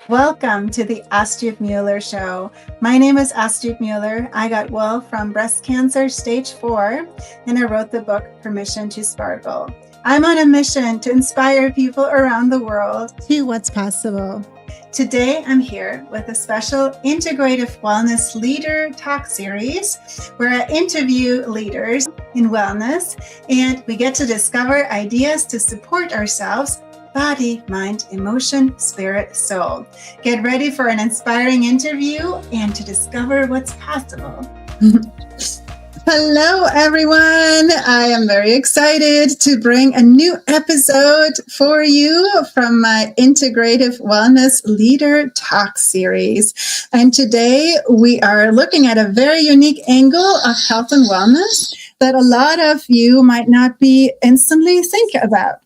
Welcome to the Astrid Mueller Show. My name is Astrid Mueller. I got well from breast cancer stage 4, and I wrote the book Permission to Sparkle. I'm on a mission to inspire people around the world to what's possible. Today, I'm here with a special Integrative Wellness Leader Talk series where I interview leaders in wellness and we get to discover ideas to support ourselves: body, mind, emotion, spirit, soul. Get ready for an inspiring interview and to discover what's possible. Hello, everyone. I am very excited to bring a new episode for you from my Integrative Wellness Leader Talk series. And today we are looking at a very unique angle of health and wellness that a lot of you might not be instantly thinking about.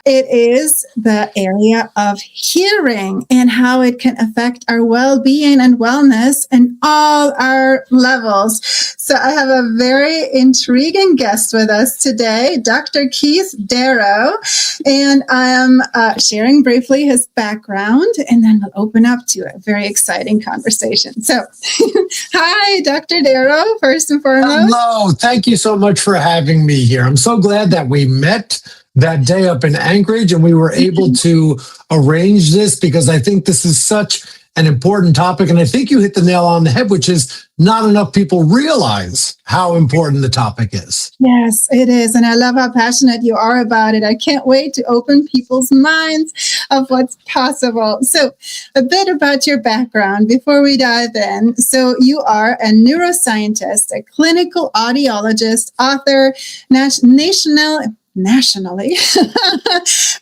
It is the area of hearing and how it can affect our well-being and wellness in all our levels. So I have a very intriguing guest with us today, Dr. Keith Darrow, and I am sharing briefly his background, and then we'll open up to a very exciting conversation. So, hi, Dr. Darrow, first and foremost. Hello. Thank you so much for having me here. I'm so glad that we met that day up in Anchorage and we were able to arrange this because I think this is such an important topic. And I think you hit the nail on the head, which is not enough people realize how important the topic is. Yes, it is. And I love how passionate you are about it. I can't wait to open people's minds of what's possible. So a bit about your background before we dive in. So you are a neuroscientist, a clinical audiologist, author, nationally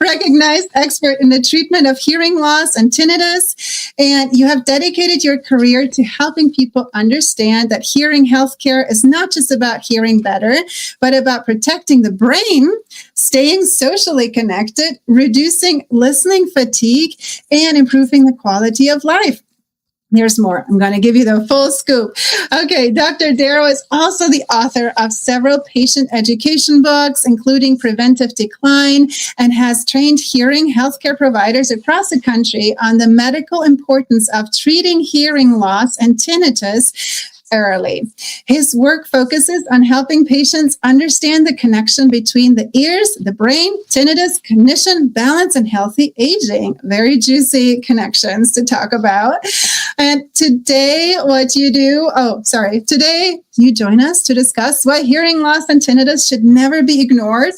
recognized expert in the treatment of hearing loss and tinnitus. And you have dedicated your career to helping people understand that hearing healthcare is not just about hearing better, but about protecting the brain, staying socially connected, reducing listening fatigue, and improving the quality of life. There's more. I'm going to give you the full scoop. Okay, Dr. Darrow is also the author of several patient education books, including Preventive Decline, and has trained hearing healthcare providers across the country on the medical importance of treating hearing loss and tinnitus early. His work focuses on helping patients understand the connection between the ears, the brain, tinnitus, cognition, balance, and healthy aging. Very juicy connections to talk about. And today, today you join us to discuss why hearing loss and tinnitus should never be ignored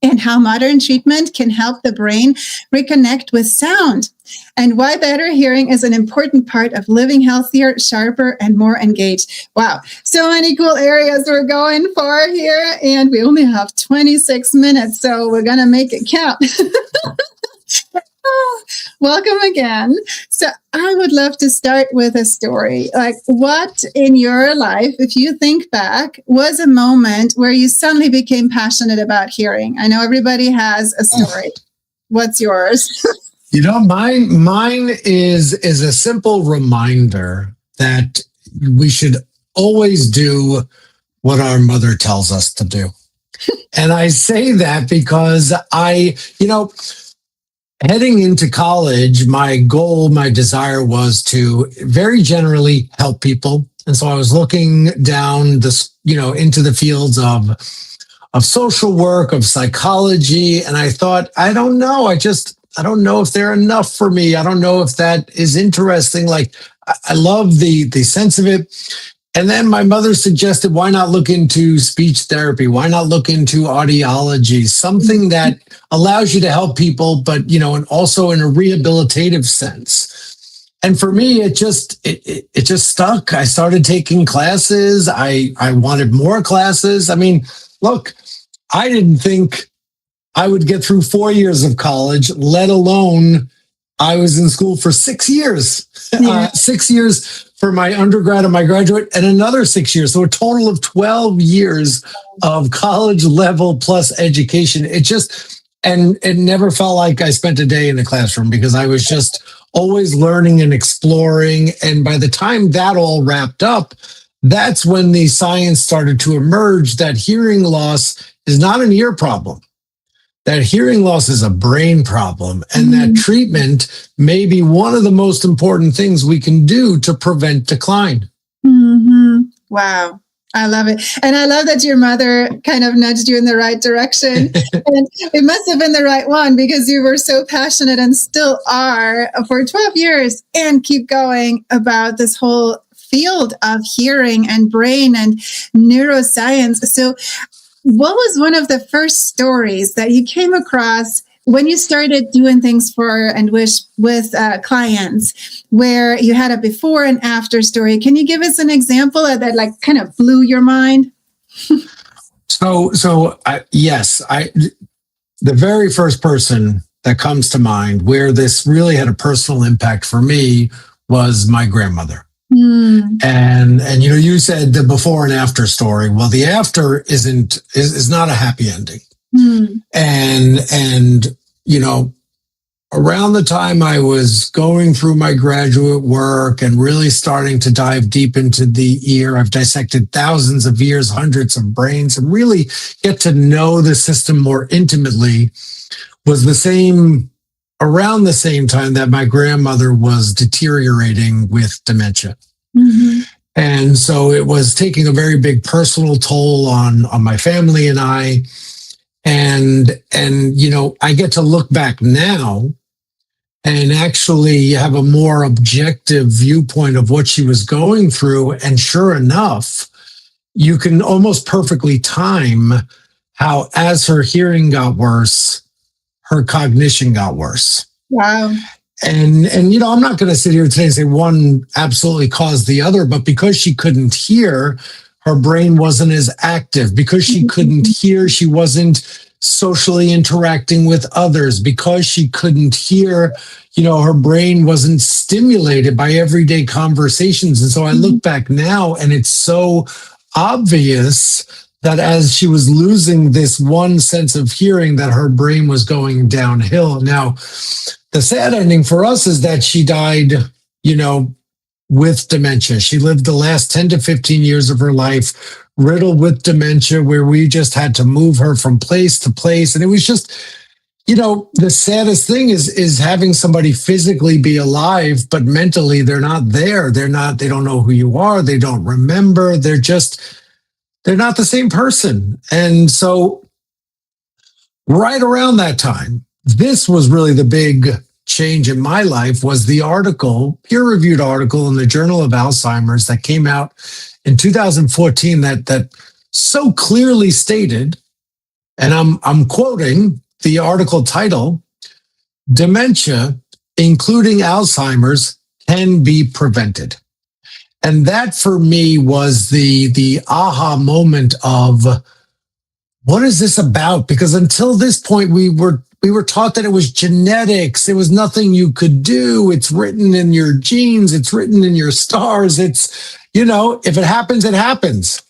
and how modern treatment can help the brain reconnect with sound, and why better hearing is an important part of living healthier, sharper, and more engaged. Wow, so many cool areas we're going for here, and we only have 26 minutes, so we're going to make it count. Welcome again. So I would love to start with a story. Like, what in your life, if you think back, was a moment where you suddenly became passionate about hearing? I know everybody has a story. What's yours? You know, mine is a simple reminder that we should always do what our mother tells us to do. And I say that because heading into college, my goal, my desire was to very generally help people. And so I was looking down into the fields of social work, of psychology. And I thought, I don't know. I don't know if they're enough for me. I don't know if that is interesting. Like, I love the sense of it. And then my mother suggested, why not look into speech therapy? Why not look into audiology? Something that allows you to help people, but, and also in a rehabilitative sense. And for me, it just stuck. I started taking classes. I wanted more classes. I mean, look, I didn't think I would get through 4 years of college, let alone I was in school for 6 years. Yeah. 6 years for my undergrad and my graduate, and another 6 years. So a total of 12 years of college level plus education. And it never felt like I spent a day in the classroom because I was just always learning and exploring. And by the time that all wrapped up, that's when the science started to emerge that hearing loss is not an ear problem. that hearing loss is a brain problem and that treatment may be one of the most important things we can do to prevent decline. Mm-hmm. Wow. I love it. And I love that your mother kind of nudged you in the right direction. And it must have been the right one because you were so passionate and still are for 12 years and keep going about this whole field of hearing and brain and neuroscience. So what was one of the first stories that you came across when you started doing things for and with clients where you had a before and after story? Can you give us an example that like kind of blew your mind? Yes, the very first person that comes to mind where this really had a personal impact for me was my grandmother. And you said the before and after story. Well, the after is not a happy ending. And around the time I was going through my graduate work and really starting to dive deep into the ear, I've dissected thousands of ears, hundreds of brains, and really get to know the system more intimately, was around the same time that my grandmother was deteriorating with dementia. And so it was taking a very big personal toll on my family and I. And I get to look back now and actually have a more objective viewpoint of what she was going through. And sure enough, you can almost perfectly time how, as her hearing got worse, her cognition got worse. Wow. And I'm not going to sit here today and say one absolutely caused the other, but because she couldn't hear, her brain wasn't as active. Because she couldn't hear, she wasn't socially interacting with others. Because she couldn't hear, her brain wasn't stimulated by everyday conversations. And so I look back now and it's so obvious that as she was losing this one sense of hearing, that her brain was going downhill. Now, the sad ending for us is that she died, with dementia. She lived the last 10 to 15 years of her life riddled with dementia, where we just had to move her from place to place. And it was just, the saddest thing is having somebody physically be alive, but mentally they're not there. They don't know who you are. They don't remember. They're not the same person. And so right around that time, this was really the big change in my life, was the peer-reviewed article in the Journal of Alzheimer's that came out in 2014 that so clearly stated, and I'm quoting the article title, "Dementia, including Alzheimer's, can be prevented." And that for me was the aha moment of, what is this about? Because until this point, we were taught that it was genetics. It was nothing you could do. It's written in your genes. It's written in your stars. It's, if it happens, it happens.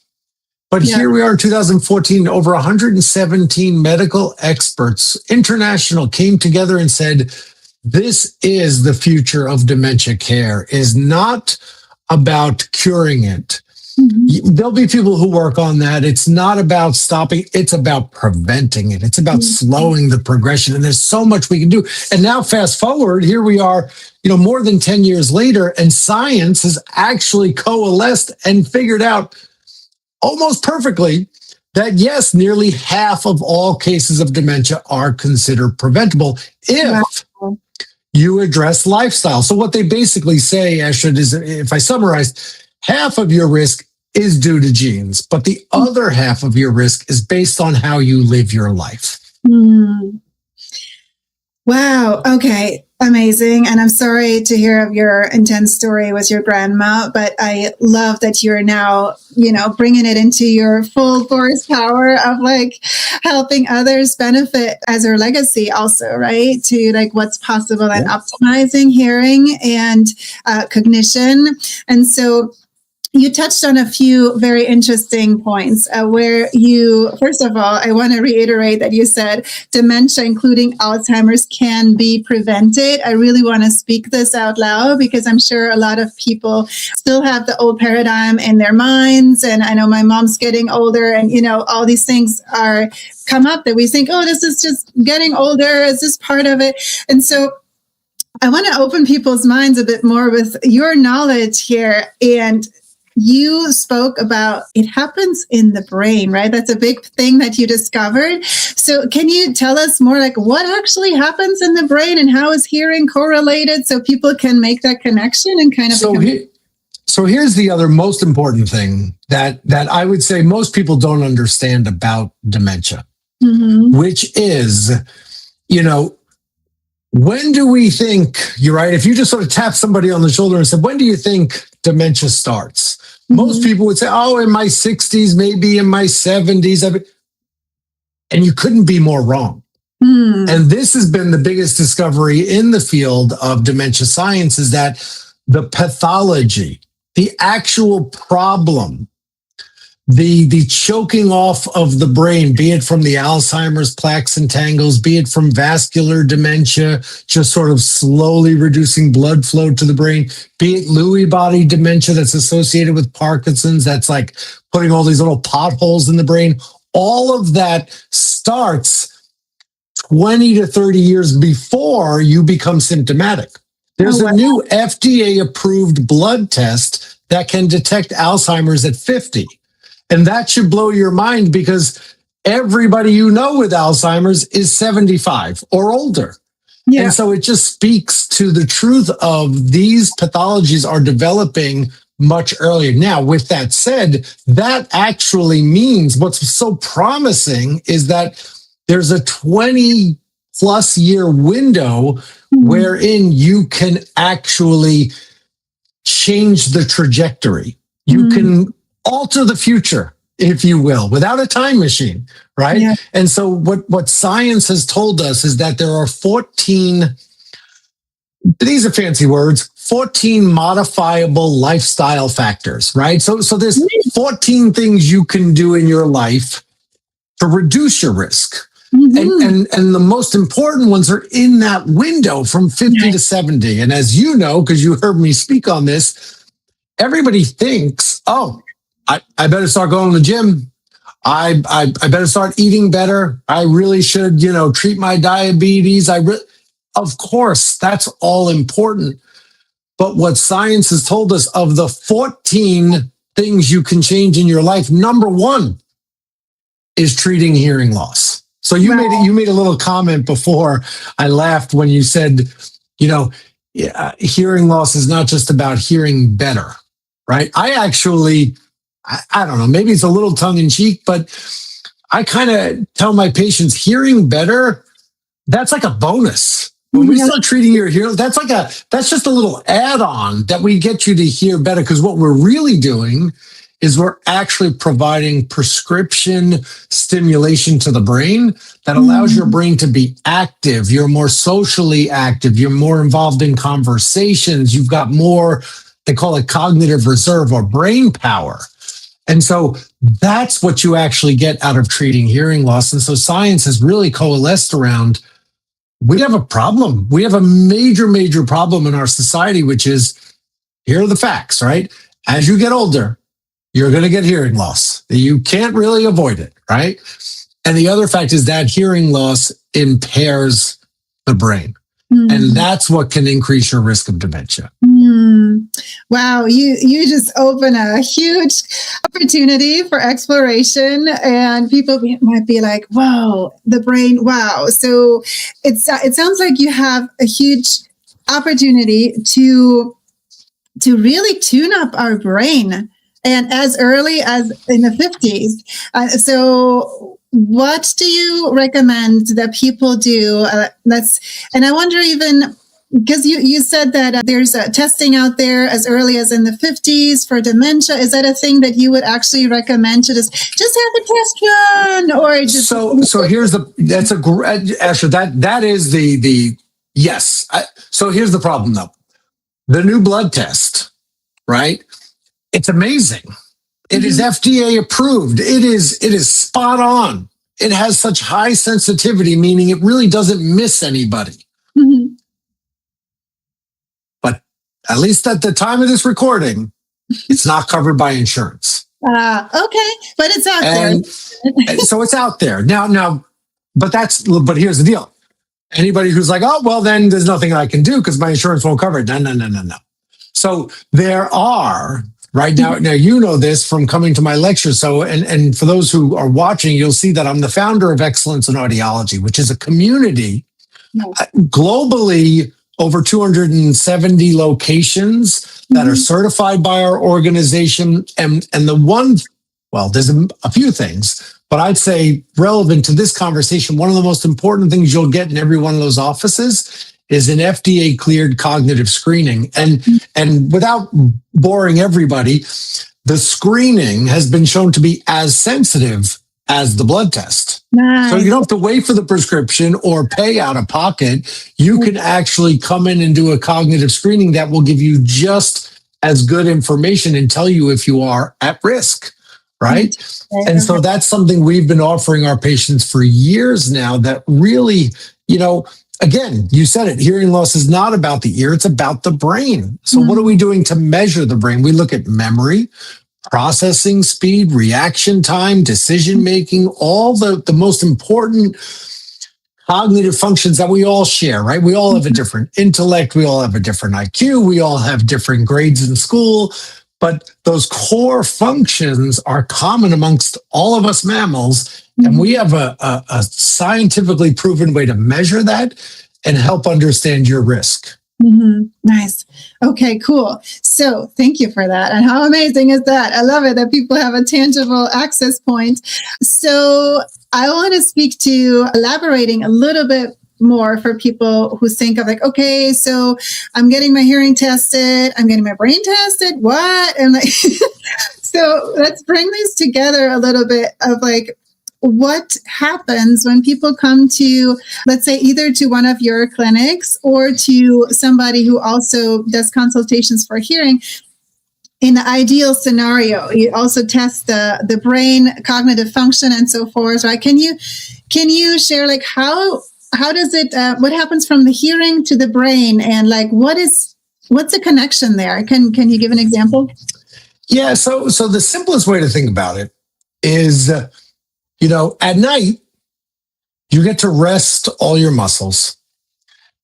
But Here we are in 2014, over 117 medical experts, international, came together and said, this is the future of dementia care, is not about curing it. There'll be people who work on that. It's not about stopping. It's about preventing it. It's about slowing the progression. And there's so much we can do. And now fast forward, here we are, more than 10 years later, and science has actually coalesced and figured out almost perfectly that yes, nearly half of all cases of dementia are considered preventable if you address lifestyle. So what they basically say, Ashad, is, if I summarize, half of your risk is due to genes, but the other half of your risk is based on how you live your life. Wow. Okay. Amazing. And I'm sorry to hear of your intense story with your grandma, but I love that you're now, bringing it into your full force power of like helping others benefit as her legacy also, right? To like what's possible and optimizing hearing and cognition. And so you touched on a few very interesting points where you, first of all, I want to reiterate that you said dementia, including Alzheimer's, can be prevented. I really want to speak this out loud because I'm sure a lot of people still have the old paradigm in their minds. And I know my mom's getting older and, all these things are come up that we think, oh, this is just getting older. Is this part of it? And so I want to open people's minds a bit more with your knowledge here. And you spoke about it happens in the brain, right? That's a big thing that you discovered. So can you tell us more like what actually happens in the brain and how is hearing correlated so people can make that connection and kind of So here's the other most important thing that I would say most people don't understand about dementia, which is, when do we think, you're right, if you just sort of tap somebody on the shoulder and said, when do you think dementia starts? Most people would say, oh, in my 60s, maybe in my 70s. And you couldn't be more wrong. And this has been the biggest discovery in the field of dementia science is that the pathology, the actual problem, the choking off of the brain, be it from the Alzheimer's plaques and tangles, be it from vascular dementia, just sort of slowly reducing blood flow to the brain, be it Lewy body dementia that's associated with Parkinson's, that's like putting all these little potholes in the brain. All of that starts 20 to 30 years before you become symptomatic. There's a new FDA-approved blood test that can detect Alzheimer's at 50. And that should blow your mind because everybody you know with Alzheimer's is 75 or older. Yeah. And so it just speaks to the truth of these pathologies are developing much earlier. Now, with that said, that actually means what's so promising is that there's a 20 plus year window wherein you can actually change the trajectory. You can alter the future, if you will, without a time machine, right? Yeah. And so what science has told us is that there are 14, these are fancy words, 14 modifiable lifestyle factors, right? So there's 14 things you can do in your life to reduce your risk. And the most important ones are in that window from 50 to 70. And as you know, because you heard me speak on this, everybody thinks, oh, I better start going to the gym. I better start eating better. I really should, treat my diabetes. Of course, that's all important. But what science has told us of the 14 things you can change in your life, number one is treating hearing loss. So you made a little comment before. I laughed when you said, hearing loss is not just about hearing better, right? I don't know, maybe it's a little tongue in cheek, but I kind of tell my patients hearing better, that's like a bonus. When we start treating your hearing, that's just a little add-on that we get you to hear better. Because what we're really doing is we're actually providing prescription stimulation to the brain that allows your brain to be active. You're more socially active. You're more involved in conversations. You've got more, they call it cognitive reserve or brain power. And so that's what you actually get out of treating hearing loss. And so science has really coalesced around, we have a problem. We have a major, major problem in our society, which is, here are the facts, right? As you get older, you're going to get hearing loss. You can't really avoid it, right? And the other fact is that hearing loss impairs the brain. And that's what can increase your risk of dementia. Wow, you just open a huge opportunity for exploration, and people might be like, "Whoa, the brain! Wow!" So it sounds like you have a huge opportunity to really tune up our brain, and as early as in the 50s. So what do you recommend that people do? And I wonder even, because you said that there's testing out there as early as in the 50s for dementia. Is that a thing that you would actually recommend to just have a test run, or just? So here's that's a great, Asher, that is the yes. So here's the problem though. The new blood test, right? It's amazing. It is FDA approved. It is spot on. It has such high sensitivity, meaning it really doesn't miss anybody. Mhm. But at least at the time of this recording, it's not covered by insurance. Okay, but it's out And so it's out there now. But here's the deal. Anybody who's like, oh, well, then there's nothing I can do because my insurance won't cover it. No. So there are right now. Now, you know this from coming to my lecture. So, and for those who are watching, you'll see that I'm the founder of Excellence in Audiology, which is a community globally, over 270 locations that are certified by our organization. And there's a few things, but I'd say relevant to this conversation, one of the most important things you'll get in every one of those offices is an FDA cleared cognitive screening. And without boring everybody, the screening has been shown to be as sensitive as the blood test. Nice. So you don't have to wait for the prescription or pay out of pocket. You can actually come in and do a cognitive screening that will give you just as good information and tell you if you are at risk, right? And so that's something we've been offering our patients for years now that really, again, you said it, hearing loss is not about the ear, it's about the brain. So what are we doing to measure the brain? We look at memory, processing speed, reaction time, decision-making, all the most important cognitive functions that we all share, right? We all have a different intellect. We all have a different IQ. We all have different grades in school. But those core functions are common amongst all of us mammals. And we have a scientifically proven way to measure that and help understand your risk. Nice. Okay, cool. So thank you for that. And how amazing is that? I love it that people have a tangible access point. So I want to speak to elaborating a little bit more for people who think of like, okay, so I'm getting my hearing tested. I'm getting my brain tested. What? And like, so let's bring these together a little bit of like, what happens when people come to, let's say, either to one of your clinics or to somebody who also does consultations for hearing? In the ideal scenario, you also test the brain cognitive function and so forth, right? Can you share like how does it, what happens from the hearing to the brain, and like what's the connection there? Can you give an example? Yeah, so the simplest way to think about it is, at night, you get to rest all your muscles.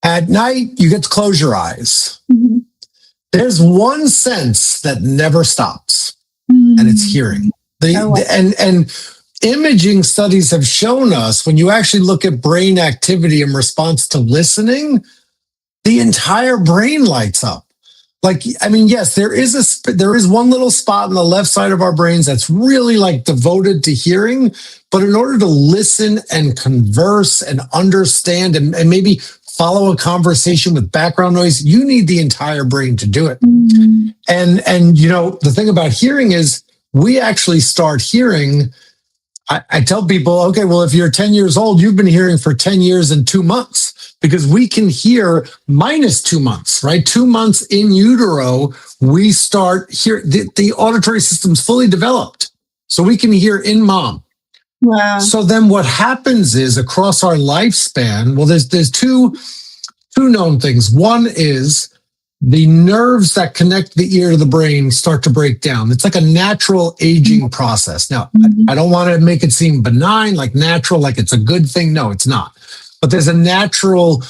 At night, you get to close your eyes. There's one sense that never stops, and it's hearing. And imaging studies have shown us when you actually look at brain activity in response to listening, the entire brain lights up. Yes, there is one little spot on the left side of our brains that's really like devoted to hearing. But in order to listen and converse and understand and maybe follow a conversation with background noise, you need the entire brain to do it. And the thing about hearing is we actually start hearing. I tell people, okay, well, if you're 10 years old, you've been hearing for 10 years and 2 months, because we can hear minus 2 months, right? 2 months in utero, we start hear the auditory system's fully developed. So we can hear in mom. Wow. So then what happens is across our lifespan, well, there's two known things. One is the nerves that connect the ear to the brain start to break down. It's like a natural aging process. Now, I don't want to make it seem benign, like natural, like it's a good thing. No, it's not. But there's a natural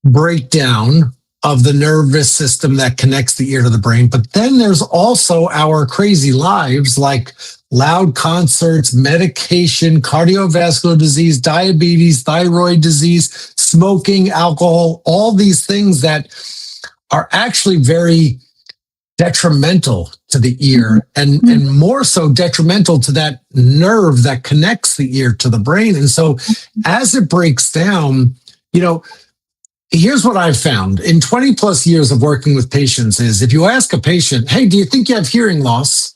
breakdown of the nervous system that connects the ear to the brain. But then there's also our crazy lives, like loud concerts, medication, cardiovascular disease, diabetes, thyroid disease, smoking, alcohol, all these things that are actually very detrimental to the ear and more so detrimental to that nerve that connects the ear to the brain. And so as it breaks down, here's what I've found in 20 plus years of working with patients is if you ask a patient, hey, do you think you have hearing loss?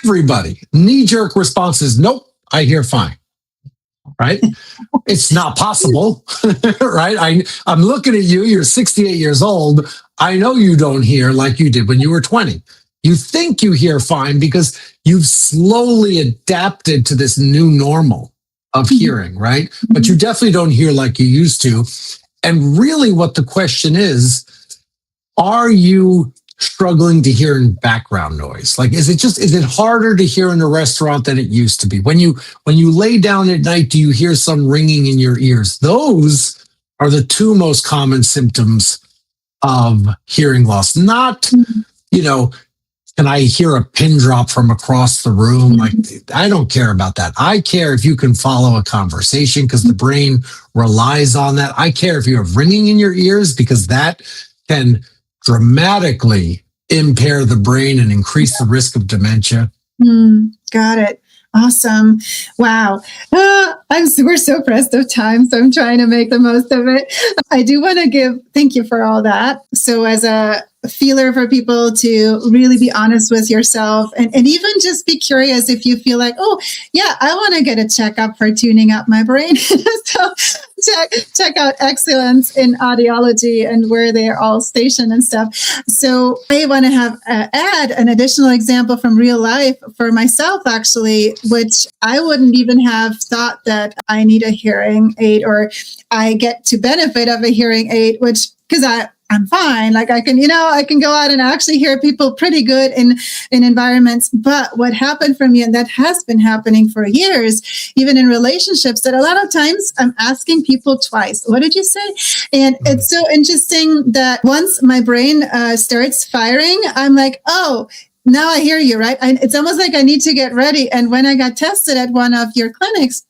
Everybody, knee-jerk response is, nope, I hear fine. Right? It's not possible, right? I'm looking at you, you're 68 years old. I know you don't hear like you did when you were 20. You think you hear fine because you've slowly adapted to this new normal of hearing, right? But you definitely don't hear like you used to. And really what the question is, are you struggling to hear in background noise? Like, is it harder to hear in a restaurant than it used to be? When you lay down at night, do you hear some ringing in your ears? Those are the two most common symptoms of hearing loss. Not, can I hear a pin drop from across the room? Like, I don't care about that. I care if you can follow a conversation because the brain relies on that. I care if you have ringing in your ears because that can dramatically impair the brain and increase the risk of dementia. Got it. Awesome. Wow. We're so pressed of time, so I'm trying to make the most of it. I do want to thank you for all that. So as a feeler for people to really be honest with yourself and even just be curious if you feel like, oh, yeah, I want to get a checkup for tuning up my brain. So check out Excellence in Audiology and where they're all stationed and stuff. So I want to add an additional example from real life for myself, actually, which I wouldn't even have thought that I need a hearing aid or I get to benefit of a hearing aid, because I'm fine. Like I can go out and actually hear people pretty good in environments. But what happened for me, and that has been happening for years, even in relationships, that a lot of times I'm asking people twice, what did you say? And it's so interesting that once my brain starts firing, I'm like, oh, now I hear you, right? It's almost like I need to get ready. And when I got tested at one of your clinics,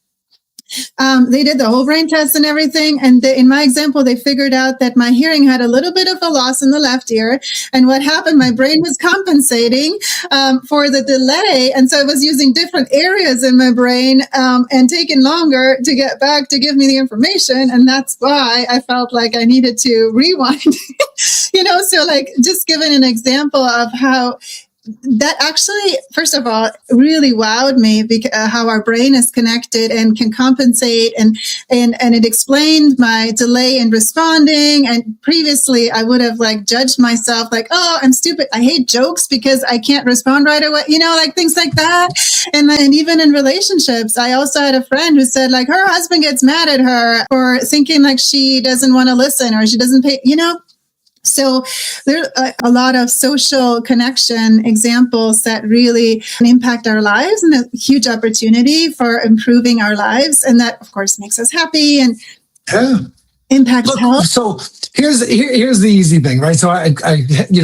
they did the whole brain test and everything. And in my example, they figured out that my hearing had a little bit of a loss in the left ear. And what happened, my brain was compensating for the delay. And so it was using different areas in my brain and taking longer to get back to give me the information. And that's why I felt like I needed to rewind, so like just giving an example of how that actually, first of all, really wowed me because how our brain is connected and can compensate, and it explained my delay in responding. And previously, I would have like judged myself, like, oh, I'm stupid. I hate jokes because I can't respond right away. Like things like that. And even in relationships, I also had a friend who said like her husband gets mad at her for thinking like she doesn't want to listen or she doesn't pay. So there are a lot of social connection examples that really impact our lives and a huge opportunity for improving our lives. And that, of course, makes us happy and impacts health. So here's the easy thing, right? So I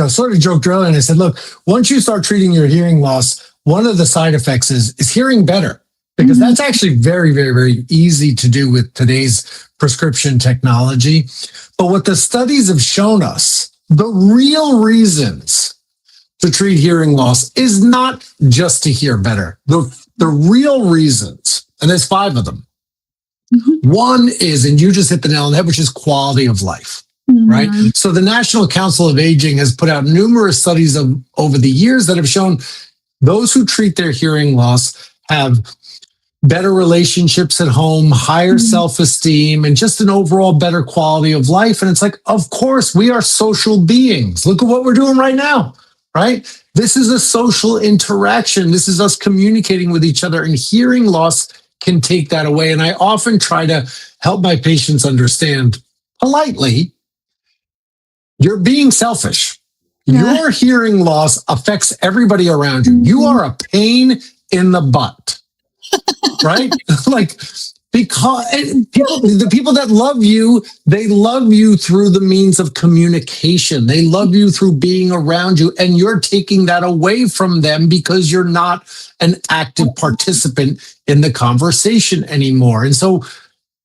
sort of joked earlier and I said, look, once you start treating your hearing loss, one of the side effects is hearing better. Because that's actually very, very, very easy to do with today's prescription technology. But what the studies have shown us, the real reasons to treat hearing loss is not just to hear better. The real reasons, and there's 5 of them. One is, and you just hit the nail on the head, which is quality of life. Right. So the National Council of Aging has put out numerous studies over the years that have shown those who treat their hearing loss have better relationships at home, higher self-esteem, and just an overall better quality of life. And it's like, of course, we are social beings. Look at what we're doing right now, right? This is a social interaction. This is us communicating with each other, and hearing loss can take that away. And I often try to help my patients understand politely, you're being selfish. Yeah. Your hearing loss affects everybody around you. You are a pain in the butt. Right? Like, because the people that love you, they love you through the means of communication. They love you through being around you, and you're taking that away from them because you're not an active participant in the conversation anymore. And so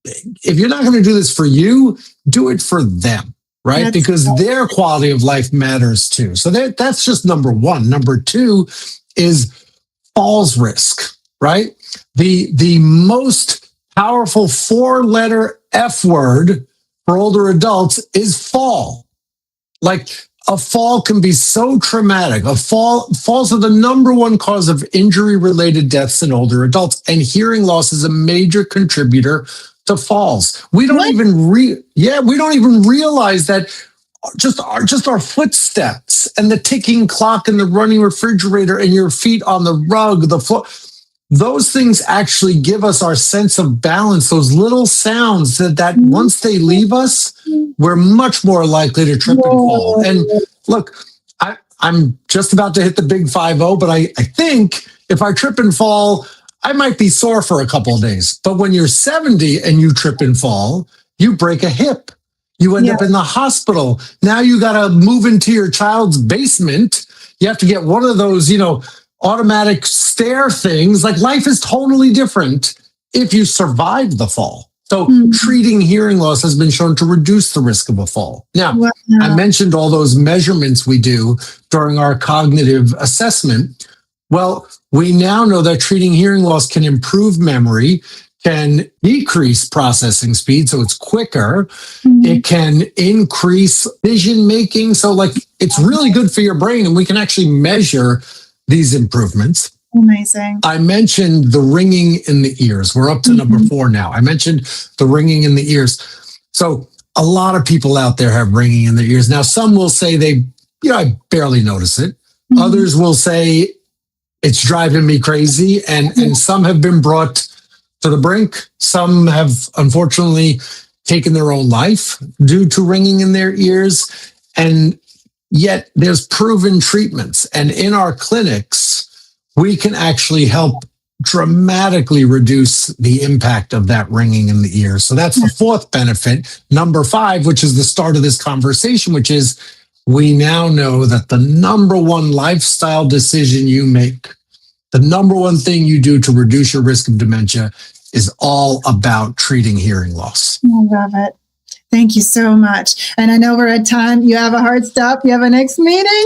if you're not going to do this for you, do it for them, right? Because their quality of life matters too. So that's just number one. Number 2 is falls risk. Right? The most powerful 4-letter F word for older adults is fall. Like, a fall can be so traumatic. Falls are the number 1 cause of injury-related deaths in older adults, and hearing loss is a major contributor to falls. We don't even realize that just our footsteps and the ticking clock and the running refrigerator and your feet on the rug, the floor. Those things actually give us our sense of balance, those little sounds that once they leave us, we're much more likely to trip and fall. And look, I'm just about to hit the big 50, but I think if I trip and fall, I might be sore for a couple of days. But when you're 70 and you trip and fall, you break a hip. You end up in the hospital. Now you got to move into your child's basement. You have to get one of those, automatic stair things. Like, life is totally different if you survive the fall. So treating hearing loss has been shown to reduce the risk of a fall. Now, I mentioned all those measurements we do during our cognitive assessment. Well, we now know that treating hearing loss can improve memory, can decrease processing speed, so it's quicker. It can increase vision making. So it's really good for your brain, and we can actually measure these improvements. Amazing. I mentioned the ringing in the ears. We're up to number 4 now. I mentioned the ringing in the ears. So a lot of people out there have ringing in their ears. Now, some will say I barely notice it. Others will say it's driving me crazy. And some have been brought to the brink. Some have unfortunately taken their own life due to ringing in their ears. And yet there's proven treatments. And in our clinics, we can actually help dramatically reduce the impact of that ringing in the ear. So that's the 4th benefit. Number 5, which is the start of this conversation, which is we now know that the number 1 lifestyle decision you make, the number 1 thing you do to reduce your risk of dementia, is all about treating hearing loss. I love it. Thank you so much. And I know we're at time. You have a hard stop. You have a next meeting.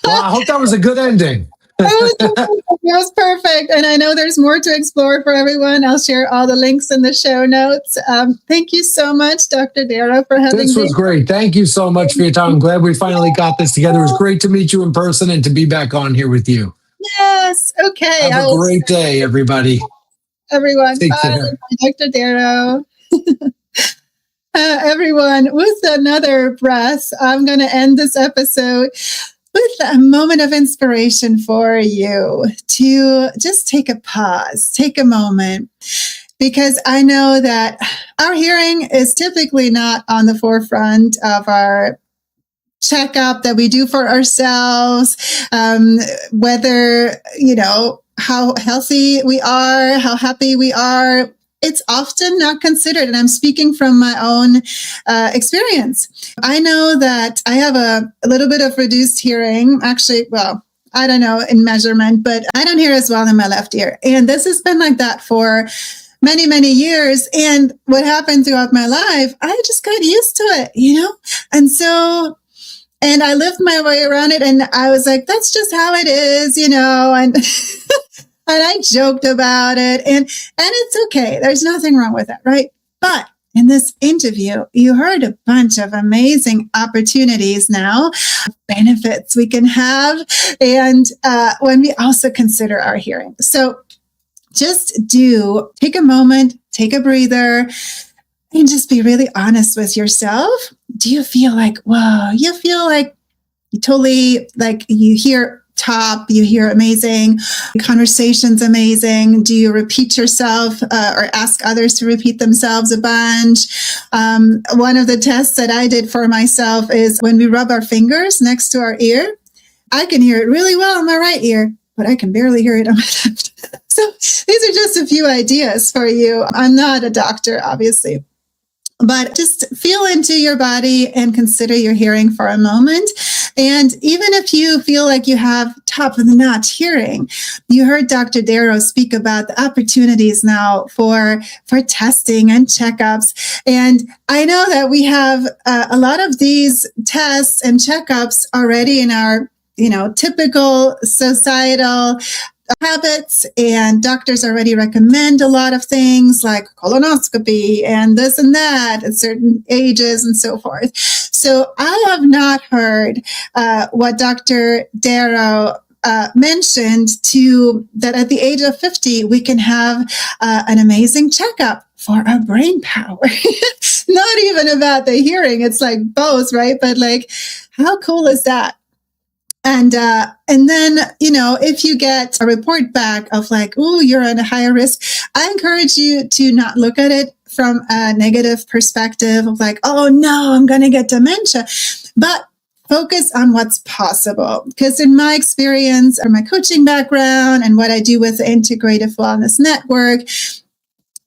Well, I hope that was a good ending. It was perfect. And I know there's more to explore for everyone. I'll share all the links in the show notes. Thank you so much, Dr. Darrow, for having me. This was great. Thank you so much for your time. I'm glad we finally got this together. It was great to meet you in person and to be back on here with you. Yes. Okay. Have a great day, everybody. Everyone. Take Bye. care. Dr. Darrow. Everyone, with another breath, I'm going to end this episode with a moment of inspiration for you to just take a pause, take a moment, because I know that our hearing is typically not on the forefront of our checkup that we do for ourselves, whether, how healthy we are, how happy we are. It's often not considered. And I'm speaking from my own experience. I know that I have a little bit of reduced hearing. Actually, well, I don't know in measurement, but I don't hear as well in my left ear. And this has been like that for many, many years. And what happened throughout my life, I just got used to it, And so, and I lived my way around it. And I was like, that's just how it is, and and I joked about it, and it's okay. There's nothing wrong with that, right? But in this interview, you heard a bunch of amazing opportunities now, benefits we can have, and when we also consider our hearing. So just take a moment, take a breather, and just be really honest with yourself. Do you feel like, whoa, you feel like you totally, like you hear top, you hear amazing, conversations amazing. Do you repeat yourself or ask others to repeat themselves a bunch? One of the tests that I did for myself is when we rub our fingers next to our ear, I can hear it really well in my right ear, but I can barely hear it on my left. So these are just a few ideas for you. I'm not a doctor, obviously. But just feel into your body and consider your hearing for a moment. And even if you feel like you have top of the notch hearing, you heard Dr. Darrow speak about the opportunities now for testing and checkups. And I know that we have a lot of these tests and checkups already in our, typical societal habits, and doctors already recommend a lot of things like colonoscopy and this and that at certain ages and so forth. So I have not heard what Dr. Darrow mentioned that at the age of 50, we can have an amazing checkup for our brain power. Not even about the hearing. It's like both, right? But how cool is that? And then, if you get a report back of like, oh, you're at a higher risk, I encourage you to not look at it from a negative perspective of like, oh no, I'm going to get dementia, but focus on what's possible. Because in my experience or my coaching background and what I do with the Integrative Wellness Network,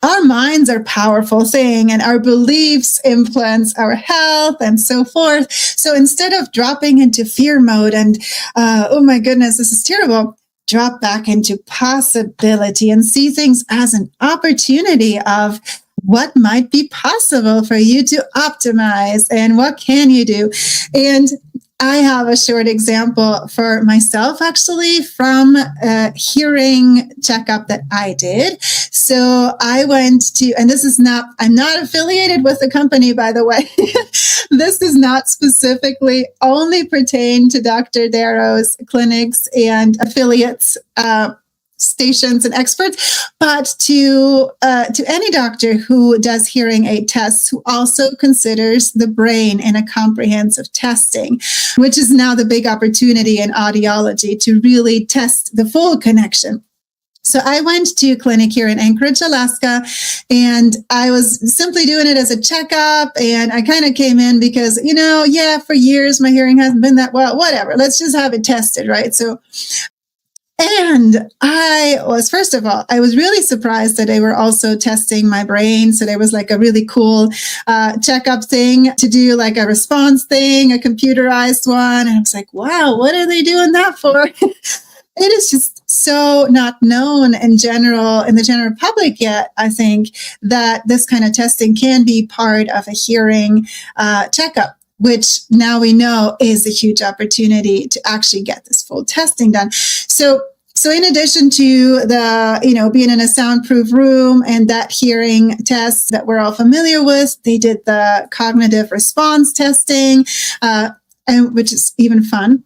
our minds are a powerful thing and our beliefs influence our health and so forth. So instead of dropping into fear mode and, oh my goodness, this is terrible, drop back into possibility and see things as an opportunity of what might be possible for you to optimize and what can you do. And I have a short example for myself, actually, from a hearing checkup that I did. So I went to, and I'm not affiliated with the company, by the way. This does not specifically only pertain to Dr. Darrow's clinics and affiliates, stations and experts, but to any doctor who does hearing aid tests, who also considers the brain in a comprehensive testing, which is now the big opportunity in audiology to really test the full connection. So I went to a clinic here in Anchorage, Alaska, and I was simply doing it as a checkup. And I kind of came in because, for years my hearing hasn't been that well, whatever. Let's just have it tested, right? And first of all, I was really surprised that they were also testing my brain. So there was like a really cool checkup thing to do, like a response thing, a computerized one. And I was like, wow, what are they doing that for? It is just so not known in the general public yet, I think, that this kind of testing can be part of a hearing checkup, which now we know is a huge opportunity to actually get this full testing done. So in addition to the, being in a soundproof room and that hearing test that we're all familiar with, they did the cognitive response testing, which is even fun.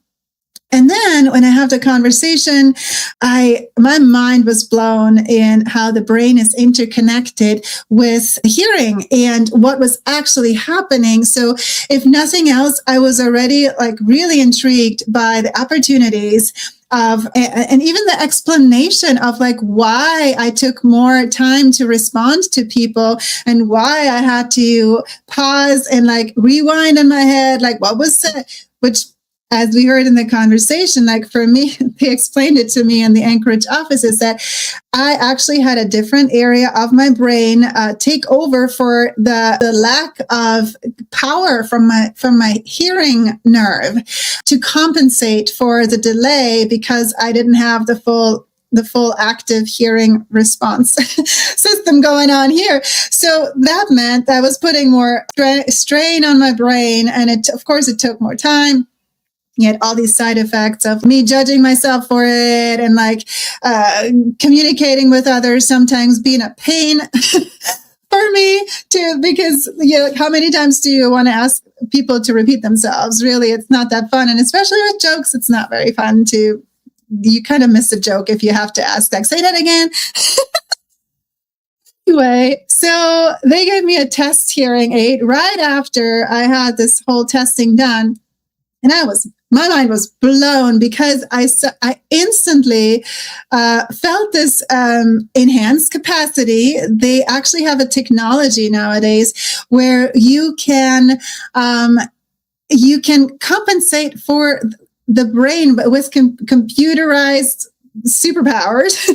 And then when I have the conversation, my mind was blown in how the brain is interconnected with hearing and what was actually happening. So if nothing else, I was already like really intrigued by the opportunities of, and even the explanation of like why I took more time to respond to people and why I had to pause and like rewind in my head, like what was it, which, as we heard in the conversation, like for me, they explained it to me in the Anchorage office, is that I actually had a different area of my brain take over for the lack of power from my hearing nerve to compensate for the delay because I didn't have the full active hearing response system going on here. So that meant I was putting more strain on my brain, and it took more time. Yet all these side effects of me judging myself for it and like communicating with others sometimes being a pain for me too, because how many times do you want to ask people to repeat themselves? Really, it's not that fun. And especially with jokes, it's not very fun you kind of miss a joke if you have to ask, like, say that again. Anyway, so they gave me a test hearing aid right after I had this whole testing done. And my mind was blown because I instantly felt this enhanced capacity. They actually have a technology nowadays where you can compensate for the brain, but with computerized superpowers.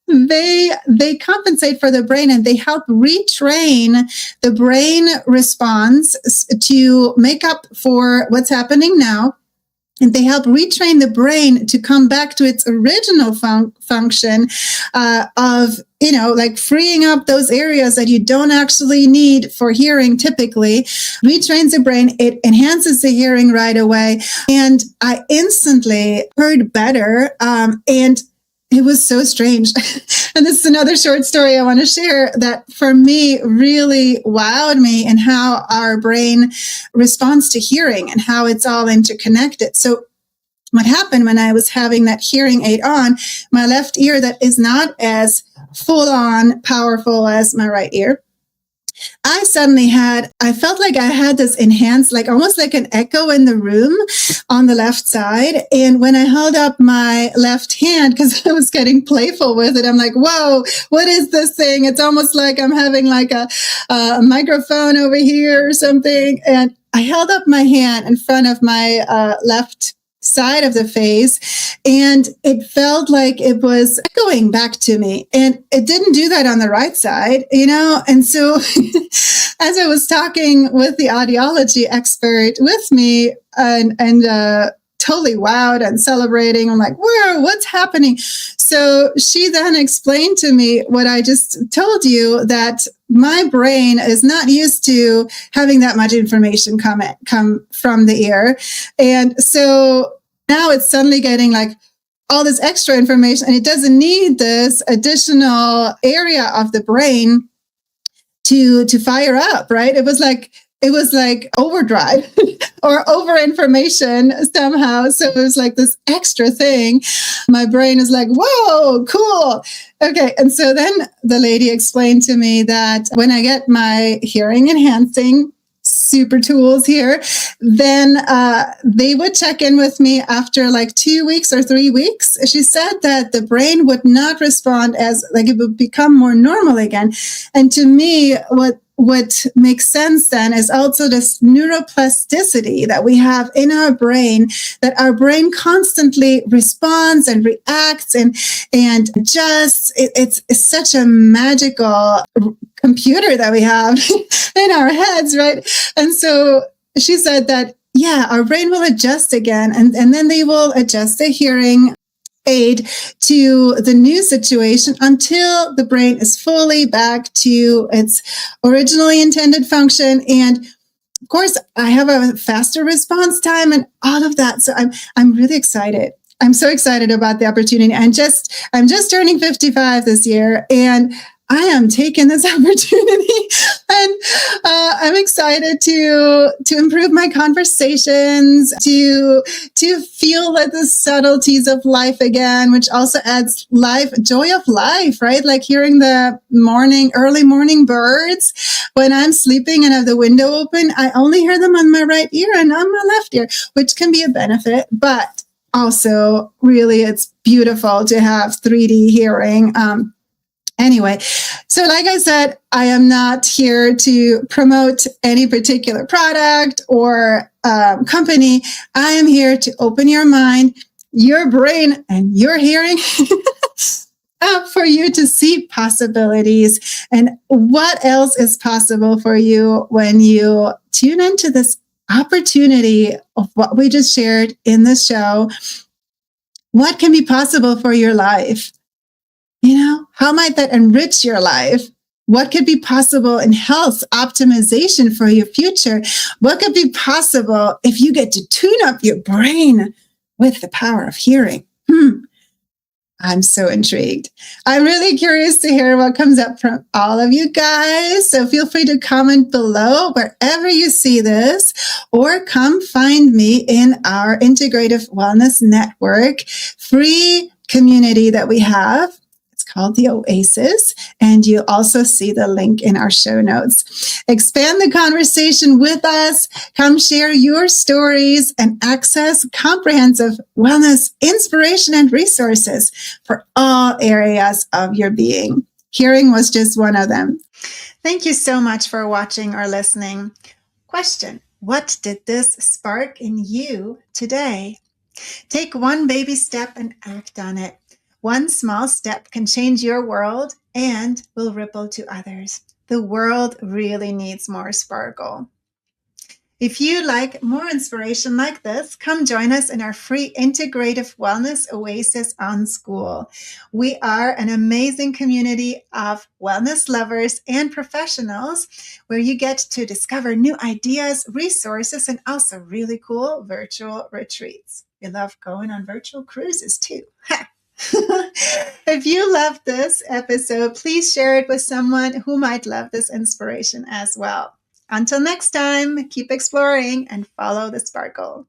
They compensate for the brain and they help retrain the brain response to make up for what's happening now. And they help retrain the brain to come back to its original function of, like freeing up those areas that you don't actually need for hearing typically. Retrains the brain. It enhances the hearing right away. And I instantly heard better. And it was so strange. And this is another short story I want to share that for me really wowed me in how our brain responds to hearing and how it's all interconnected. So what happened when I was having that hearing aid on, my left ear that is not as full on powerful as my right ear, I felt like I had this enhanced, like almost like an echo in the room on the left side. And when I held up my left hand, because I was getting playful with it, I'm like, whoa, what is this thing? It's almost like I'm having like a microphone over here or something. And I held up my hand in front of my left side of the face, and it felt like it was echoing back to me, and it didn't do that on the right side, and so as I was talking with the audiology expert with me, and totally wowed and celebrating, I'm like, whoa, what's happening? So she then explained to me what I just told you, that my brain is not used to having that much information come from the ear. And so now it's suddenly getting like all this extra information, and it doesn't need this additional area of the brain to fire up, right? It was like overdrive or over information somehow. So it was like this extra thing. My brain is like, whoa, cool. Okay. And so then the lady explained to me that when I get my hearing enhancing super tools here, then they would check in with me after like 2 weeks or 3 weeks. She said that the brain would not respond as like it would become more normal again. And to me, what makes sense then is also this neuroplasticity that we have in our brain, that our brain constantly responds and reacts and adjusts. It's such a magical computer that we have in our heads, right? And so she said that, yeah, our brain will adjust again, and then they will adjust the hearing aid to the new situation until the brain is fully back to its originally intended function. And of course, I have a faster response time and all of that. So I'm really excited. I'm so excited about the opportunity. I'm just turning 55 this year, and I am taking this opportunity, and I'm excited to improve my conversations, to feel like the subtleties of life again, which also adds joy of life, right? Like hearing the early morning birds when I'm sleeping and have the window open. I only hear them on my right ear and on my left ear, which can be a benefit, but also really it's beautiful to have 3D hearing. Anyway, so like I said, I am not here to promote any particular product or company. I am here to open your mind, your brain, and your hearing up for you to see possibilities and what else is possible for you when you tune into this opportunity of what we just shared in the show. What can be possible for your life? How might that enrich your life? What could be possible in health optimization for your future? What could be possible if you get to tune up your brain with the power of hearing? I'm so intrigued. I'm really curious to hear what comes up from all of you guys. So feel free to comment below wherever you see this, or come find me in our Integrative Wellness Network free community that we have. Called the Oasis, and you'll also see the link in our show notes. Expand the conversation with us. Come share your stories and access comprehensive wellness, inspiration, and resources for all areas of your being. Hearing was just one of them. Thank you so much for watching or listening. Question: what did this spark in you today? Take one baby step and act on it. One small step can change your world and will ripple to others. The world really needs more sparkle. If you like more inspiration like this, come join us in our free Integrative Wellness Oasis on School. We are an amazing community of wellness lovers and professionals where you get to discover new ideas, resources, and also really cool virtual retreats. We love going on virtual cruises too. If you loved this episode, please share it with someone who might love this inspiration as well. Until next time, keep exploring and follow the sparkle.